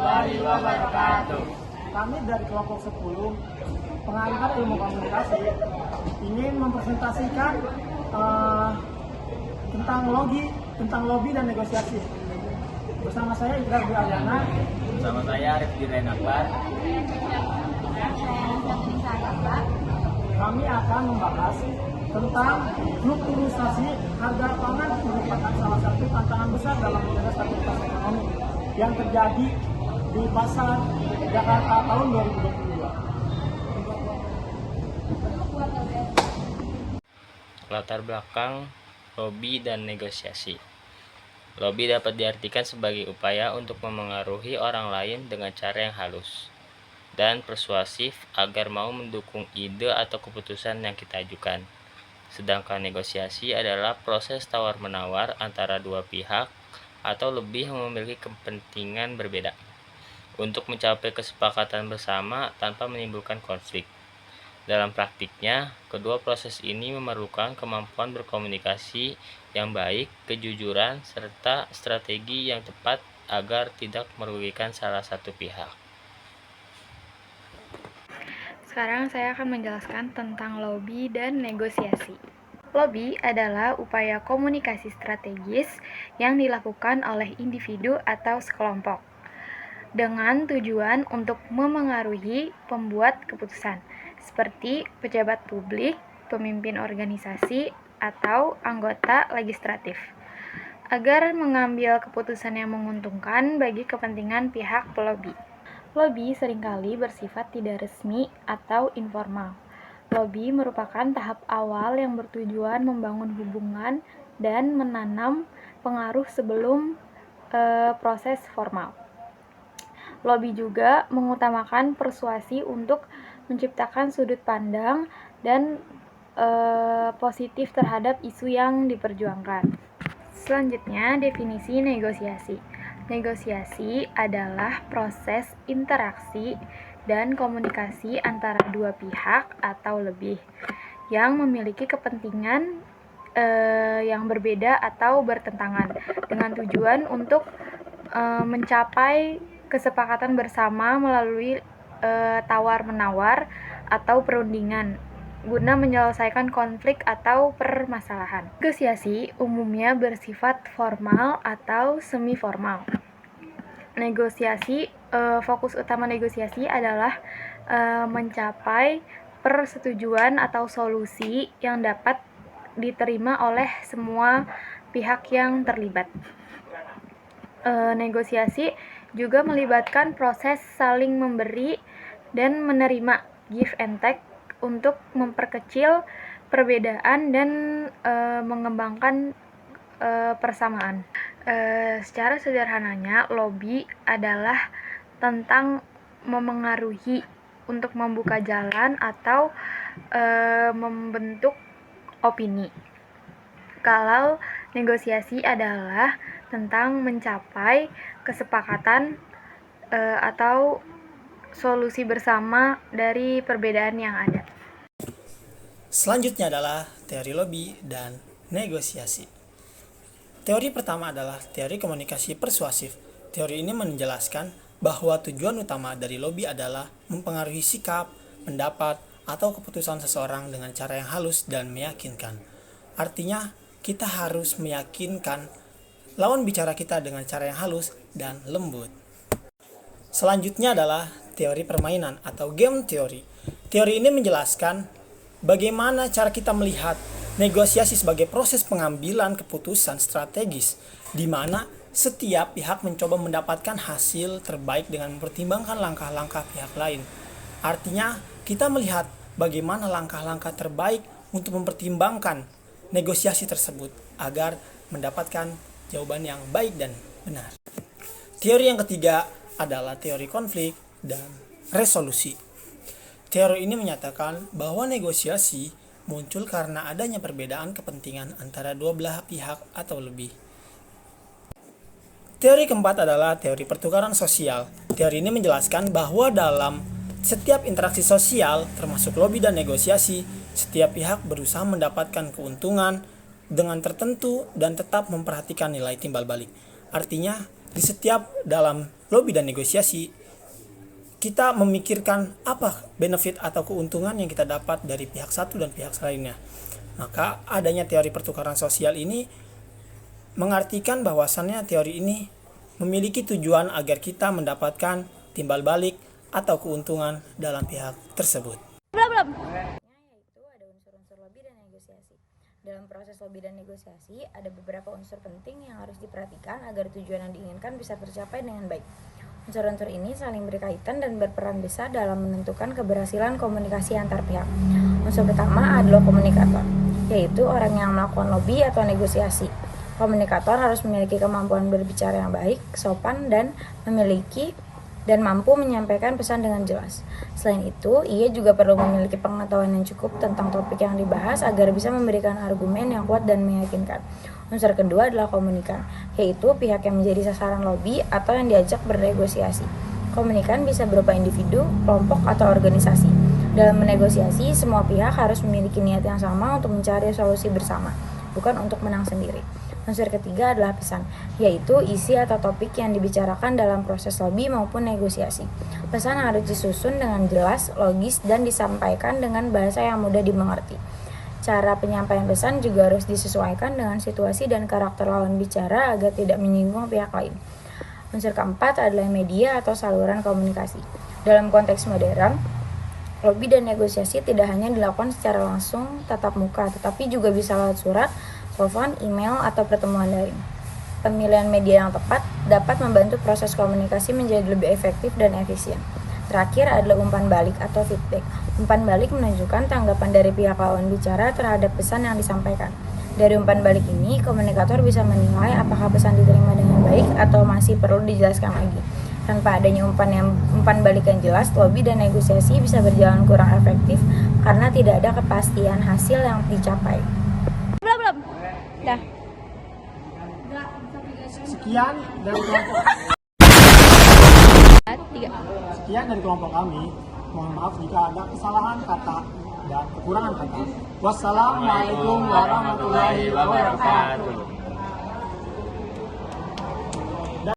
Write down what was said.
warahmatullahi wabarakatuh. Kami dari kelompok 10 pengalihan ilmu komunikasi ingin mempresentasikan tentang lobby dan negosiasi. Bersama saya Iqrar Dwi Aryana. Bersama saya Rifki Renakbar. Kami akan membahas tentang fluktuasi harga pangan merupakan salah satu tantangan besar dalam menjaga stabilitas ekonomi yang terjadi di pasar Jakarta tahun 2022. Latar belakang lobby dan negosiasi. Lobby dapat diartikan sebagai upaya untuk memengaruhi orang lain dengan cara yang halus dan persuasif agar mau mendukung ide atau keputusan yang kita ajukan. Sedangkan negosiasi adalah proses tawar-menawar antara dua pihak atau lebih yang memiliki kepentingan berbeda untuk mencapai kesepakatan bersama tanpa menimbulkan konflik. Dalam praktiknya, kedua proses ini memerlukan kemampuan berkomunikasi yang baik, kejujuran, serta strategi yang tepat agar tidak merugikan salah satu pihak. Sekarang saya akan menjelaskan tentang lobby dan negosiasi. Lobby adalah upaya komunikasi strategis yang dilakukan oleh individu atau sekelompok dengan tujuan untuk memengaruhi pembuat keputusan seperti pejabat publik, pemimpin organisasi, atau anggota legislatif agar mengambil keputusan yang menguntungkan bagi kepentingan pihak pelobi. Lobby seringkali bersifat tidak resmi atau informal. Lobby merupakan tahap awal yang bertujuan membangun hubungan dan menanam pengaruh sebelum proses formal. Lobby juga mengutamakan persuasi untuk menciptakan sudut pandang dan positif terhadap isu yang diperjuangkan. Selanjutnya, definisi negosiasi. Negosiasi adalah proses interaksi dan komunikasi antara dua pihak atau lebih yang memiliki kepentingan yang berbeda atau bertentangan dengan tujuan untuk mencapai kesepakatan bersama melalui tawar-menawar atau perundingan guna menyelesaikan konflik atau permasalahan. Negosiasi umumnya bersifat formal atau semi-formal. Fokus utama negosiasi adalah mencapai persetujuan atau solusi yang dapat diterima oleh semua pihak yang terlibat. Negosiasi juga melibatkan proses saling memberi dan menerima, give and take, untuk memperkecil perbedaan dan mengembangkan persamaan. Secara sederhananya, lobby adalah tentang memengaruhi untuk membuka jalan atau membentuk opini. Kalau negosiasi adalah tentang mencapai kesepakatan atau solusi bersama dari perbedaan yang ada. Selanjutnya adalah teori lobby dan negosiasi. Teori pertama adalah teori komunikasi persuasif. Teori ini menjelaskan bahwa tujuan utama dari lobby adalah mempengaruhi sikap, pendapat, atau keputusan seseorang dengan cara yang halus dan meyakinkan. Artinya, kita harus meyakinkan lawan bicara kita dengan cara yang halus dan lembut. Selanjutnya adalah teori permainan atau game teori. Teori ini menjelaskan bagaimana cara kita melihat negosiasi sebagai proses pengambilan keputusan strategis di mana setiap pihak mencoba mendapatkan hasil terbaik dengan mempertimbangkan langkah-langkah pihak lain. Artinya, kita melihat bagaimana langkah-langkah terbaik untuk mempertimbangkan negosiasi tersebut agar mendapatkan jawaban yang baik dan benar. Teori yang ketiga adalah teori konflik dan resolusi. Teori ini menyatakan bahwa negosiasi muncul karena adanya perbedaan kepentingan antara dua belah pihak atau lebih. Teori keempat adalah teori pertukaran sosial. Teori ini menjelaskan bahwa dalam setiap interaksi sosial, termasuk lobby dan negosiasi, setiap pihak berusaha mendapatkan keuntungan dengan tertentu dan tetap memperhatikan nilai timbal balik. Artinya, Di setiap dalam lobby dan negosiasi, kita memikirkan apa benefit atau keuntungan yang kita dapat dari pihak satu dan pihak lainnya. Maka adanya teori pertukaran sosial ini mengartikan bahwasannya teori ini memiliki tujuan agar kita mendapatkan timbal balik atau keuntungan dalam pihak tersebut. Yaitu ada unsur-unsur lobby dan negosiasi. Dalam proses lobby dan negosiasi, ada beberapa unsur penting yang harus diperhatikan agar tujuan yang diinginkan bisa tercapai dengan baik. Unsur-unsur ini saling berkaitan dan berperan besar dalam menentukan keberhasilan komunikasi antar pihak. Unsur pertama adalah komunikator, yaitu orang yang melakukan lobby atau negosiasi. Komunikator harus memiliki kemampuan berbicara yang baik, sopan, dan mampu menyampaikan pesan dengan jelas. Selain itu, ia juga perlu memiliki pengetahuan yang cukup tentang topik yang dibahas agar bisa memberikan argumen yang kuat dan meyakinkan. Unsur kedua adalah komunikan, yaitu pihak yang menjadi sasaran lobby atau yang diajak bernegosiasi. Komunikan bisa berupa individu, kelompok, atau organisasi. Dalam menegosiasi, semua pihak harus memiliki niat yang sama untuk mencari solusi bersama, bukan untuk menang sendiri. Unsur ketiga adalah pesan, yaitu isi atau topik yang dibicarakan dalam proses lobby maupun negosiasi. Pesan harus disusun dengan jelas, logis, dan disampaikan dengan bahasa yang mudah dimengerti. Cara penyampaian pesan juga harus disesuaikan dengan situasi dan karakter lawan bicara agar tidak menyinggung pihak lain. Unsur keempat adalah media atau saluran komunikasi. Dalam konteks modern, lobby dan negosiasi tidak hanya dilakukan secara langsung tatap muka, tetapi juga bisa lewat surat, telepon, email, atau pertemuan daring. Pemilihan media yang tepat dapat membantu proses komunikasi menjadi lebih efektif dan efisien. Terakhir adalah umpan balik atau feedback. Umpan balik menunjukkan tanggapan dari pihak lawan bicara terhadap pesan yang disampaikan. Dari umpan balik ini, komunikator bisa menilai apakah pesan diterima dengan baik atau masih perlu dijelaskan lagi. Tanpa adanya umpan balik yang jelas, lobby dan negosiasi bisa berjalan kurang efektif karena tidak ada kepastian hasil yang dicapai. Dah. Sekian dari kelompok kami. Mohon maaf jika ada kesalahan kata dan kekurangan kata. Wassalamualaikum warahmatullahi wabarakatuh.